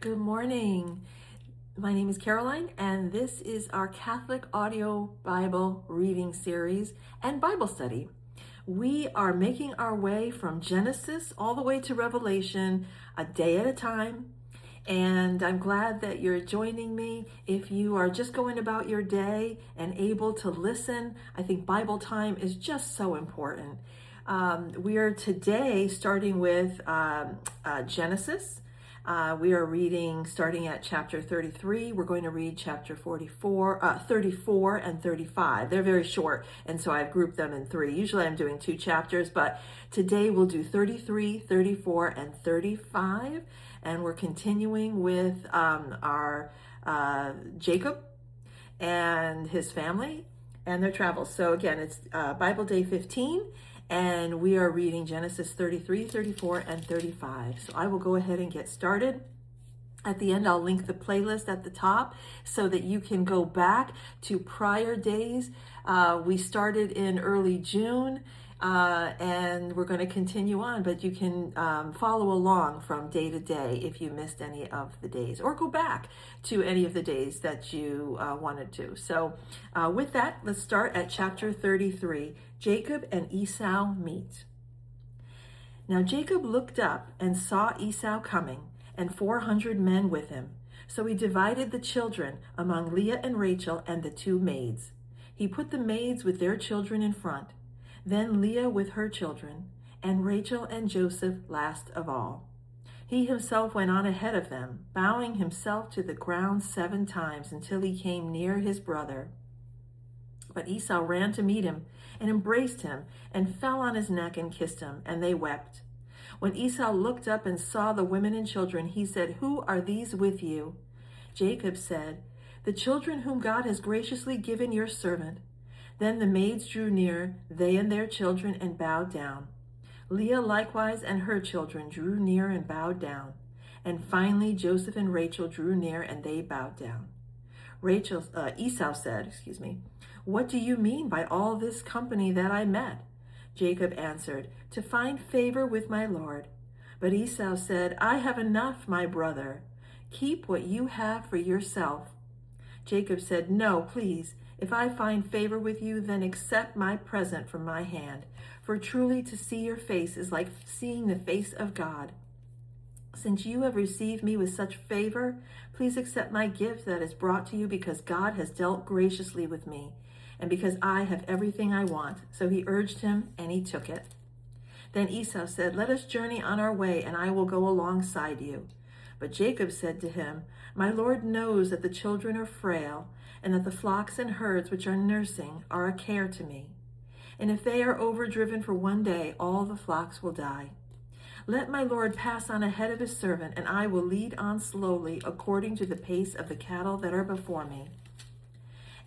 Good morning. My name is Caroline, and this is our Catholic audio Bible reading series and Bible study. We are making our way from Genesis all the way to Revelation, a day at a time. And I'm glad that you're joining me. If you are just going about your day and able to listen, I think Bible time is just so important. We are today starting with Genesis. We are reading starting at chapter 33. We're going to read chapter 34 and 35. They're very short, and so I've grouped them in three. Usually I'm doing two chapters, but today we'll do 33, 34, and 35. And we're continuing with our Jacob and his family and their travels. So again, it's Bible Day 15. And we are reading Genesis 33, 34, and 35. So I will go ahead and get started. At the end, I'll link the playlist at the top so that you can go back to prior days. We started in early June, and we're going to continue on, but you can follow along from day to day if you missed any of the days, or go back to any of the days that you wanted to. So with that, let's start at chapter 33. Jacob and Esau meet. Now Jacob looked up and saw Esau coming, and 400 men with him. So he divided the children among Leah and Rachel and the two maids. He put the maids with their children in front, then Leah with her children, and Rachel and Joseph last of all. He himself went on ahead of them, bowing himself to the ground 7 times until he came near his brother. But Esau ran to meet him and embraced him and fell on his neck and kissed him, and they wept. When Esau looked up and saw the women and children, he said, "Who are these with you?" Jacob said, "The children whom God has graciously given your servant." Then the maids drew near, they and their children, and bowed down. Leah likewise and her children drew near and bowed down. And finally Joseph and Rachel drew near, and they bowed down. Esau said, "What do you mean by all this company that I met?" Jacob answered, "To find favor with my Lord." But Esau said, "I have enough, my brother. Keep what you have for yourself." Jacob said, "No, please. If I find favor with you, then accept my present from my hand. For truly to see your face is like seeing the face of God. Since you have received me with such favor, please accept my gift that is brought to you, because God has dealt graciously with me, and because I have everything I want." So he urged him, and he took it. Then Esau said, "Let us journey on our way, and I will go alongside you." But Jacob said to him, "My Lord knows that the children are frail, and that the flocks and herds which are nursing are a care to me. And if they are overdriven for one day, all the flocks will die. Let my Lord pass on ahead of his servant, and I will lead on slowly according to the pace of the cattle that are before me,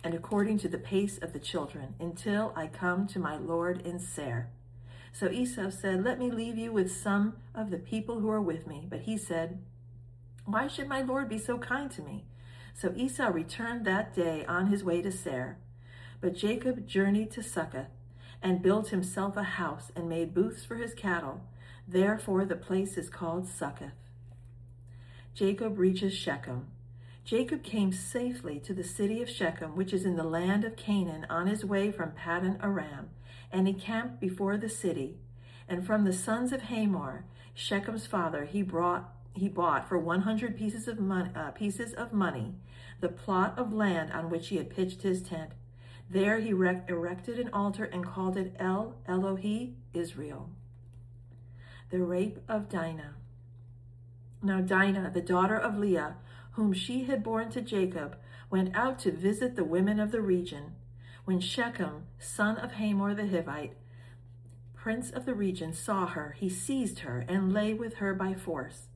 and according to the pace of the children, until I come to my Lord in Seir." So Esau said, "Let me leave you with some of the people who are with me." But he said, "Why should my Lord be so kind to me?" So Esau returned that day on his way to Seir. But Jacob journeyed to Succoth, and built himself a house, and made booths for his cattle. Therefore the place is called Succoth. Jacob reaches Shechem. Jacob came safely to the city of Shechem, which is in the land of Canaan, on his way from Paddan Aram, and he camped before the city. And from the sons of Hamor, Shechem's father, he bought for 100 pieces of money the plot of land on which he had pitched his tent. There he erected an altar and called it El Elohe Israel. The rape of Dinah. Now Dinah, the daughter of Leah, whom she had borne to Jacob, went out to visit the women of the region. When Shechem, son of Hamor the Hivite, prince of the region, saw her, he seized her and lay with her by force.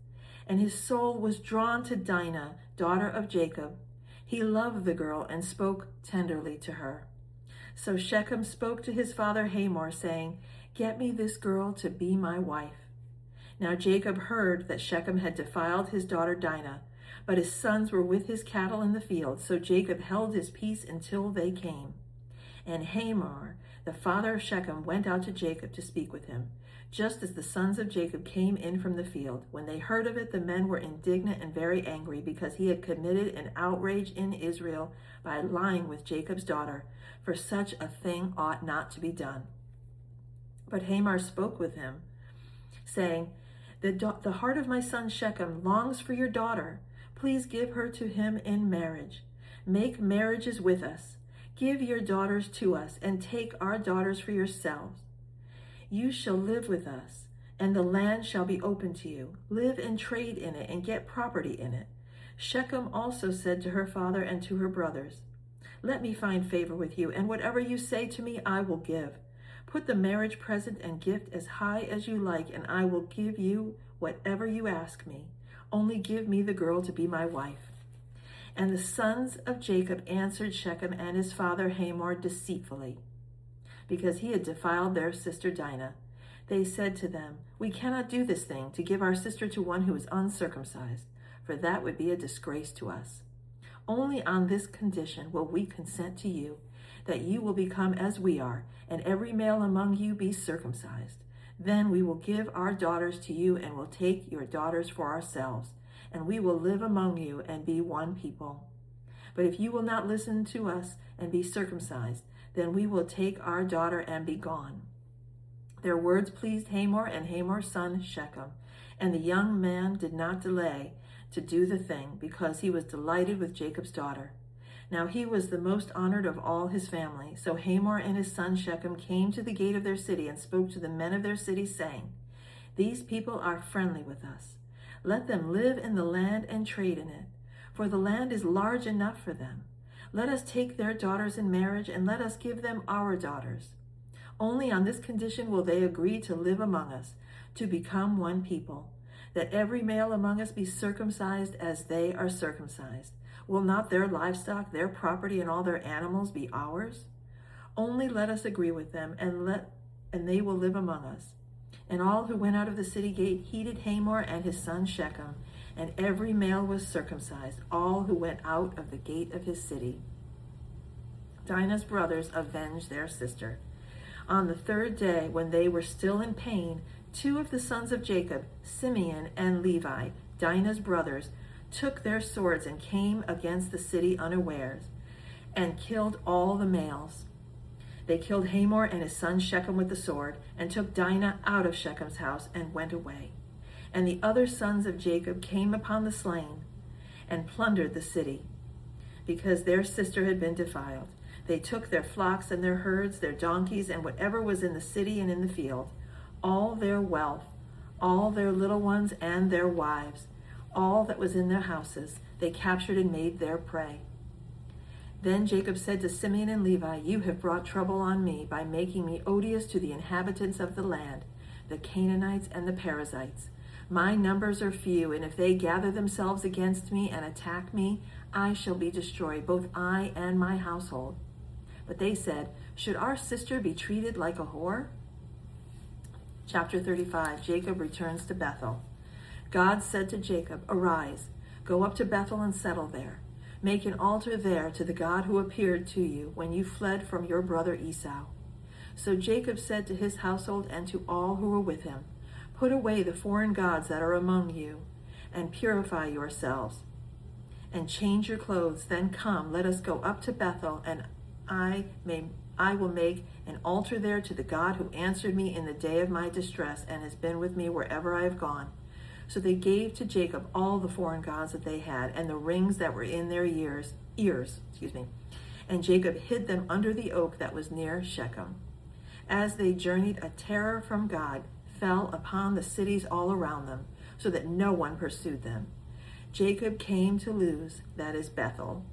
And his soul was drawn to Dinah, daughter of Jacob. He loved the girl and spoke tenderly to her. So Shechem spoke to his father Hamor, saying, "Get me this girl to be my wife." Now Jacob heard that Shechem had defiled his daughter Dinah, but his sons were with his cattle in the field. So Jacob held his peace until they came. And Hamor, the father of Shechem, went out to Jacob to speak with him. just as the sons of Jacob came in from the field. When they heard of it, the men were indignant and very angry, because he had committed an outrage in Israel by lying with Jacob's daughter, for such a thing ought not to be done. But Hamor spoke with him, saying, the heart of my son Shechem longs for your daughter. Please give her to him in marriage. Make marriages with us. Give your daughters to us, and take our daughters for yourselves. You shall live with us, and the land shall be open to you. Live and trade in it, and get property in it. Shechem also said to her father and to her brothers, let me find favor with you, and whatever you say to me, I will give. Put the marriage present and gift as high as you like, and I will give you whatever you ask me. Only give me the girl to be my wife. And the sons of Jacob answered Shechem and his father Hamor deceitfully, because he had defiled their sister Dinah. They said to them, we cannot do this thing, to give our sister to one who is uncircumcised, for that would be a disgrace to us. Only on this condition will we consent to you, that you will become as we are, and every male among you be circumcised. Then we will give our daughters to you, and will take your daughters for ourselves, and we will live among you and be one people. But if you will not listen to us and be circumcised, then we will take our daughter and be gone. Their words pleased Hamor and Hamor's son Shechem, and the young man did not delay to do the thing, because he was delighted with Jacob's daughter. Now he was the most honored of all his family. So Hamor and his son Shechem came to the gate of their city and spoke to the men of their city, saying, these people are friendly with us. Let them live in the land and trade in it, for the land is large enough for them. Let us take their daughters in marriage, and let us give them our daughters. Only on this condition will they agree to live among us, to become one people, that every male among us be circumcised as they are circumcised. Will not their livestock, their property, and all their animals be ours? Only let us agree with them, and they will live among us. And all who went out of the city gate heeded Hamor and his son Shechem, and every male was circumcised, all who went out of the gate of his city. Dinah's brothers avenged their sister. On the third day, when they were still in pain, two of the sons of Jacob, Simeon and Levi, Dinah's brothers, took their swords and came against the city unawares, and killed all the males. They killed Hamor and his son Shechem with the sword, and took Dinah out of Shechem's house and went away. And the other sons of Jacob came upon the slain and plundered the city, because their sister had been defiled. They took their flocks and their herds, their donkeys, and whatever was in the city and in the field, all their wealth, all their little ones and their wives, all that was in their houses, they captured and made their prey. Then Jacob said to Simeon and Levi, you have brought trouble on me by making me odious to the inhabitants of the land, the Canaanites and the Perizzites. My numbers are few, and if they gather themselves against me and attack me, I shall be destroyed, both I and my household. But they said, should our sister be treated like a whore? Chapter 35, Jacob returns to Bethel. God said to Jacob, arise, go up to Bethel and settle there. Make an altar there to the God who appeared to you when you fled from your brother Esau. So Jacob said to his household and to all who were with him, put away the foreign gods that are among you, and purify yourselves, and change your clothes. Then come, let us go up to Bethel, and I will make an altar there to the God who answered me in the day of my distress and has been with me wherever I have gone. So they gave to Jacob all the foreign gods that they had, and the rings that were in their ears. And Jacob hid them under the oak that was near Shechem. As they journeyed, a terror from God fell upon the cities all around them, so that no one pursued them. Jacob came to Luz, that is Bethel,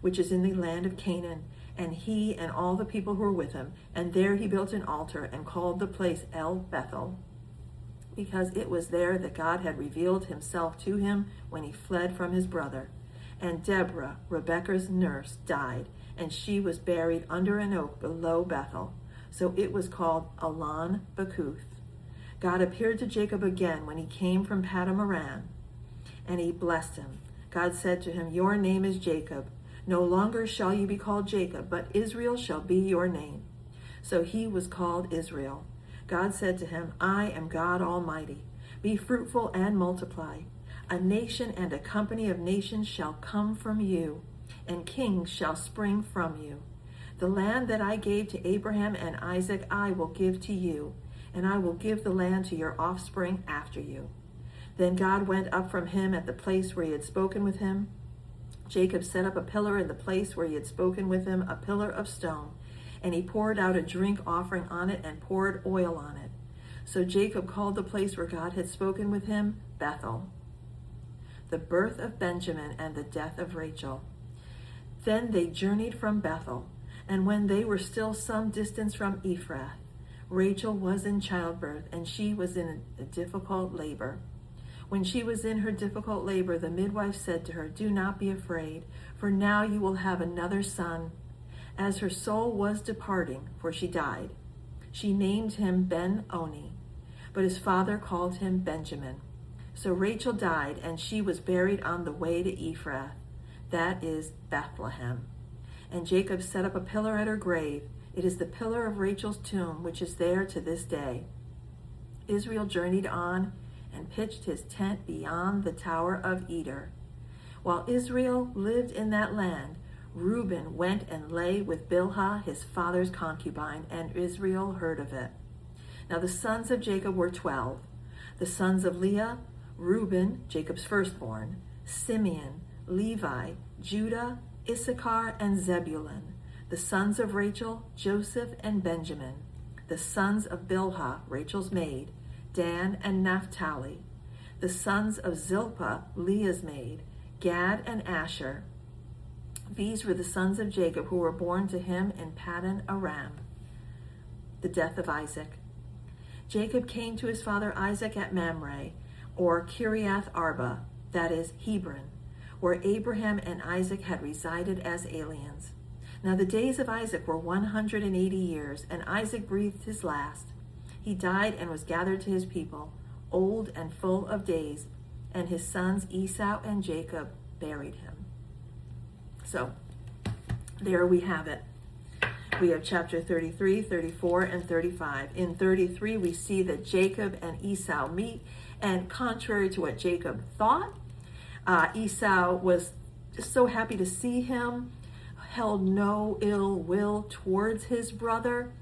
which is in the land of Canaan, and he and all the people who were with him, and there he built an altar and called the place El Bethel, because it was there that God had revealed himself to him when he fled from his brother. And Deborah, Rebekah's nurse, died, and she was buried under an oak below Bethel. So it was called Allon Bakuth. God appeared to Jacob again when he came from Paddan Aram, and he blessed him. God said to him, your name is Jacob. No longer shall you be called Jacob, but Israel shall be your name. So he was called Israel. God said to him, I am God Almighty. Be fruitful and multiply. A nation and a company of nations shall come from you, and kings shall spring from you. The land that I gave to Abraham and Isaac I will give to you, and I will give the land to your offspring after you. Then God went up from him at the place where he had spoken with him. Jacob set up a pillar in the place where he had spoken with him, a pillar of stone, and he poured out a drink offering on it and poured oil on it. So Jacob called the place where God had spoken with him Bethel. The birth of Benjamin and the death of Rachel. Then they journeyed from Bethel, and when they were still some distance from Ephrath, Rachel was in childbirth, and she was in a difficult labor. When she was in her difficult labor, the midwife said to her, Do not be afraid, for now you will have another son. As her soul was departing, for she died, she named him Ben-Oni, but his father called him Benjamin. So Rachel died, and she was buried on the way to Ephrath, that is Bethlehem. And Jacob set up a pillar at her grave. It is the pillar of Rachel's tomb, which is there to this day. Israel journeyed on and pitched his tent beyond the Tower of Eder. While Israel lived in that land, Reuben went and lay with Bilhah, his father's concubine, and Israel heard of it. Now the sons of Jacob were 12. The sons of Leah, Reuben, Jacob's firstborn, Simeon, Levi, Judah, Issachar, and Zebulun. The sons of Rachel, Joseph and Benjamin. The sons of Bilhah, Rachel's maid, Dan and Naphtali. The sons of Zilpah, Leah's maid, Gad and Asher. These were the sons of Jacob who were born to him in Paddan Aram. The death of Isaac. Jacob came to his father Isaac at Mamre, or Kiriath Arba, that is Hebron, where Abraham and Isaac had resided as aliens. Now the days of Isaac were 180 years, and Isaac breathed his last. He died and was gathered to his people, old and full of days, and his sons Esau and Jacob buried him. So there we have it. We have chapter 33, 34, and 35. In 33, we see that Jacob and Esau meet, and contrary to what Jacob thought, Esau was just so happy to see him, held no ill will towards his brother,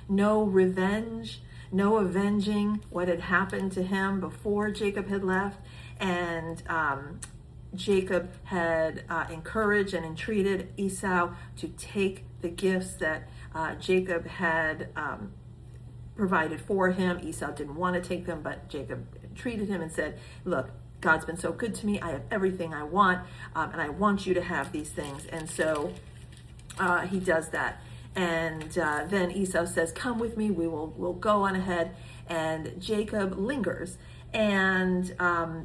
no revenge, no avenging what had happened to him before Jacob had left, and Jacob had encouraged and entreated Esau to take the gifts that Jacob had provided for him. Esau didn't want to take them, but Jacob treated him and said, look, God's been so good to me. I have everything I want, and I want you to have these things. And so he does that. And then Esau says, come with me, we'll go on ahead. And Jacob lingers. And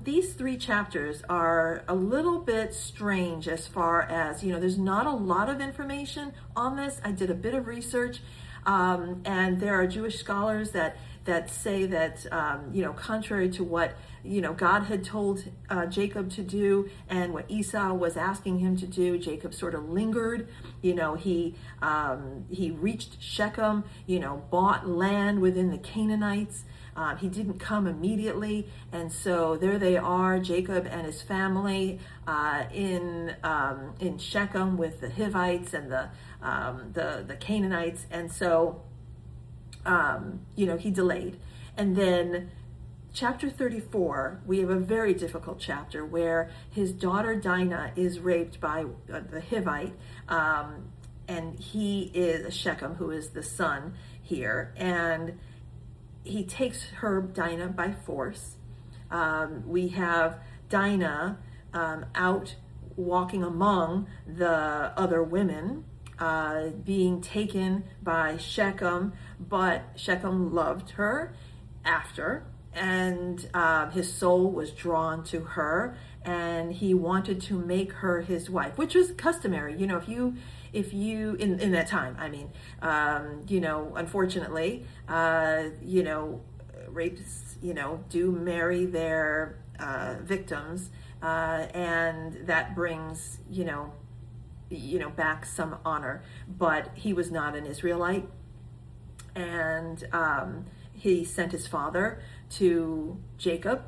these 3 chapters are a little bit strange as far as, there's not a lot of information on this. I did a bit of research, and there are Jewish scholars that say that, contrary to what, God had told Jacob to do and what Esau was asking him to do, Jacob sort of lingered. He reached Shechem, bought land within the Canaanites. He didn't come immediately, and so there they are, Jacob and his family in Shechem with the Hivites and the Canaanites, and so he delayed. And then chapter 34, we have a very difficult chapter where his daughter Dinah is raped by the Hivite, and he is Shechem, who is the son here, and he takes her, Dinah, by force. We have Dinah out walking among the other women, being taken by Shechem, but Shechem loved her after, and his soul was drawn to her, and he wanted to make her his wife, which was customary. If you in that time, unfortunately, rapists, do marry their victims, and that brings, back some honor. But he was not an Israelite, and he sent his father to Jacob.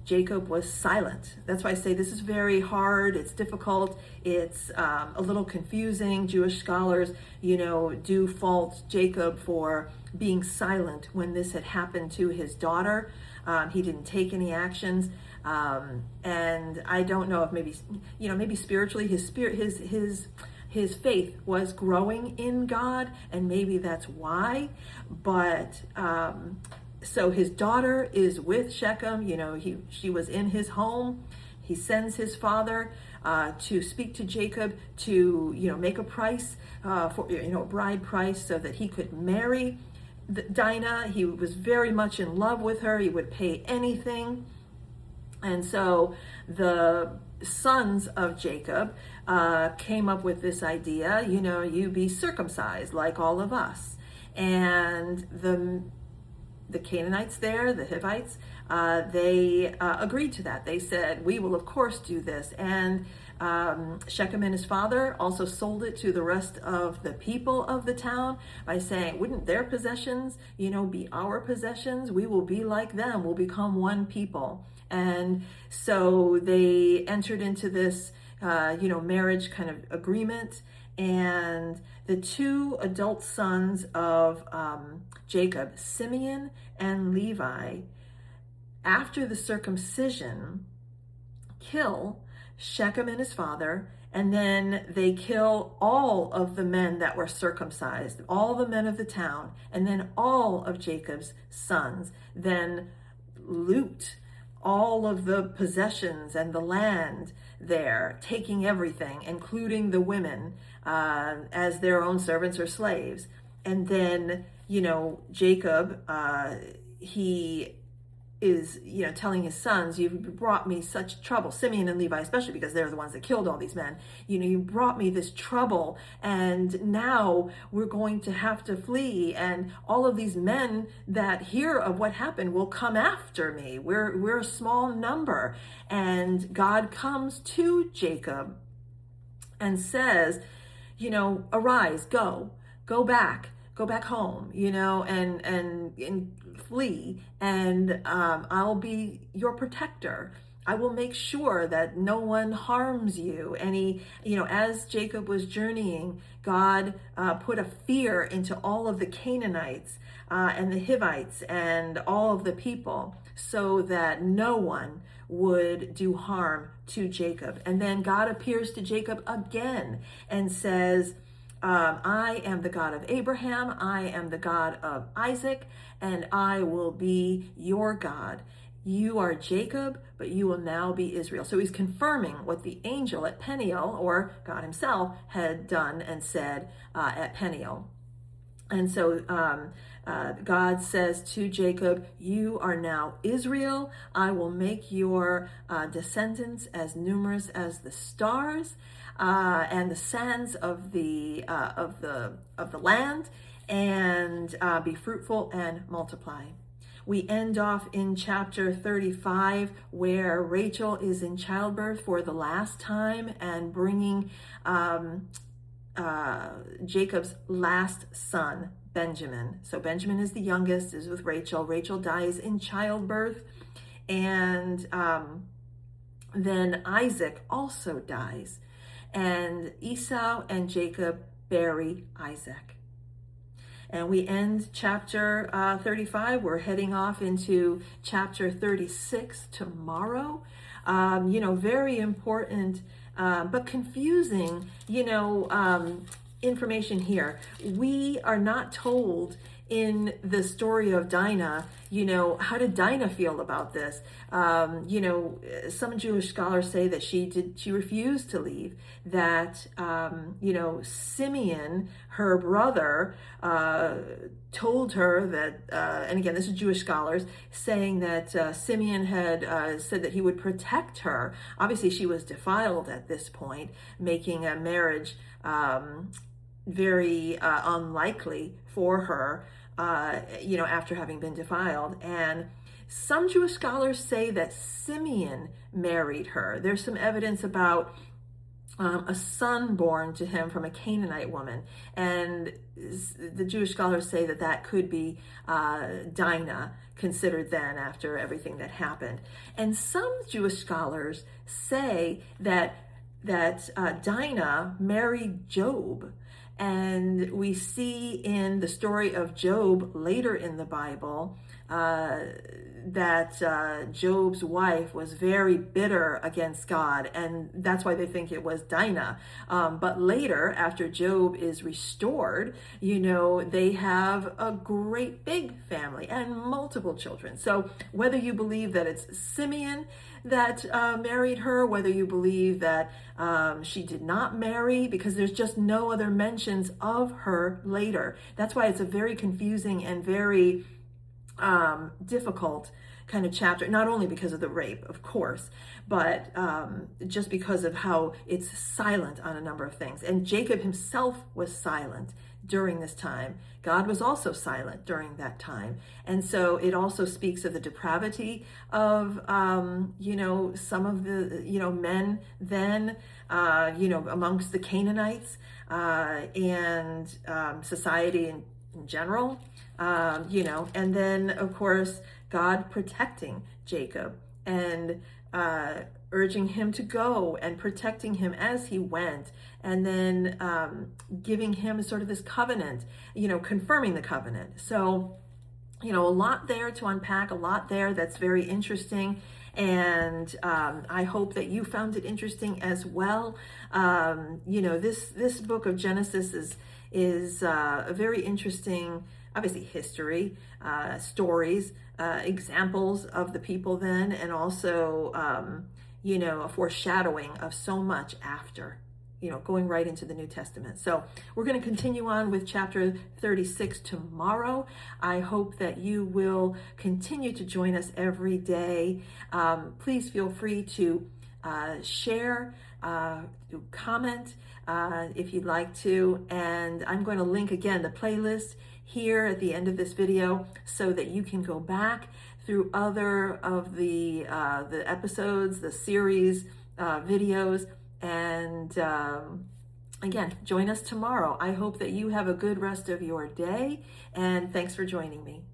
Jacob was silent. That's why I say this is very hard. It's difficult. It's a little confusing. Jewish scholars, do fault Jacob for being silent when this had happened to his daughter. He didn't take any actions. And I don't know if maybe spiritually his faith was growing in God, and maybe that's why. But so his daughter is with Shechem. She was in his home. He sends his father to speak to Jacob to make a price for a bride price so that he could marry Dinah. He was very much in love with her. He would pay anything. And so the sons of Jacob came up with this idea, you be circumcised like all of us. And the Canaanites there, the Hivites, they agreed to that. They said, we will of course do this. And Shechem and his father also sold it to the rest of the people of the town by saying, wouldn't their possessions, be our possessions? We will be like them. We'll become one people. And so they entered into this, marriage kind of agreement. And the two adult sons of Jacob, Simeon and Levi, after the circumcision, kill Shechem and his father, and then they kill all of the men that were circumcised, all the men of the town, and then all of Jacob's sons, then loot all of the possessions and the land there, taking everything, including the women, as their own servants or slaves. And then, Jacob, he is, telling his sons, you've brought me such trouble, Simeon and Levi, especially because they're the ones that killed all these men. You brought me this trouble, and now we're going to have to flee. And all of these men that hear of what happened will come after me. We're a small number. And God comes to Jacob and says, arise, go back home, and flee, and I'll be your protector. I will make sure that no one harms you. And he, as Jacob was journeying, God put a fear into all of the Canaanites and the Hivites and all of the people so that no one would do harm to Jacob. And then God appears to Jacob again and says, I am the God of Abraham, I am the God of Isaac, and I will be your God. You are Jacob, but you will now be Israel. So he's confirming what the angel at Peniel, or God himself, had done and said at Peniel. And so God says to Jacob, you are now Israel. I will make your descendants as numerous as the stars and the sands of the land, and be fruitful and multiply. We end off in chapter 35, where Rachel is in childbirth for the last time and bringing Jacob's last son, Benjamin. So Benjamin is the youngest, is with Rachel. Rachel dies in childbirth, and then Isaac also dies. And Esau and Jacob bury Isaac. And we end chapter 35. We're heading off into chapter 36 tomorrow. Very important, but confusing, information here. We are not told in the story of Dinah, how did Dinah feel about this? Some Jewish scholars say that she refused to leave, that, Simeon, her brother, told her that, and again, this is Jewish scholars saying that Simeon had said that he would protect her. Obviously, she was defiled at this point, making a marriage very unlikely for her, after having been defiled. And some Jewish scholars say that Simeon married her. There's some evidence about a son born to him from a Canaanite woman. And the Jewish scholars say that that could be Dinah, considered then after everything that happened. And some Jewish scholars say that Dinah married Job. And we see in the story of Job later in the Bible that Job's wife was very bitter against God, and that's why they think it was Dinah. But later, after Job is restored, they have a great big family and multiple children. So whether you believe that it's Simeon that married her, whether you believe that she did not marry, because there's just no other mentions of her later. That's why it's a very confusing and very difficult kind of chapter, not only because of the rape, of course, but just because of how it's silent on a number of things. And Jacob himself was silent during this time. God was also silent during that time. And so it also speaks of the depravity of, some of the, men then, amongst the Canaanites and society in general. And then, of course, God protecting Jacob and urging him to go and protecting him as he went, and then giving him sort of this covenant, confirming the covenant. So, a lot there to unpack, a lot there that's very interesting. And I hope that you found it interesting as well. This book of Genesis is a very interesting, obviously, history, stories, examples of the people then, and also, a foreshadowing of so much after, going right into the New Testament. So we're going to continue on with chapter 36 tomorrow. I hope that you will continue to join us every day. Please feel free to share, comment if you'd like to. And I'm going to link again the playlist here at the end of this video so that you can go back through other of the episodes, the series videos, and again, join us tomorrow. I hope that you have a good rest of your day, and thanks for joining me.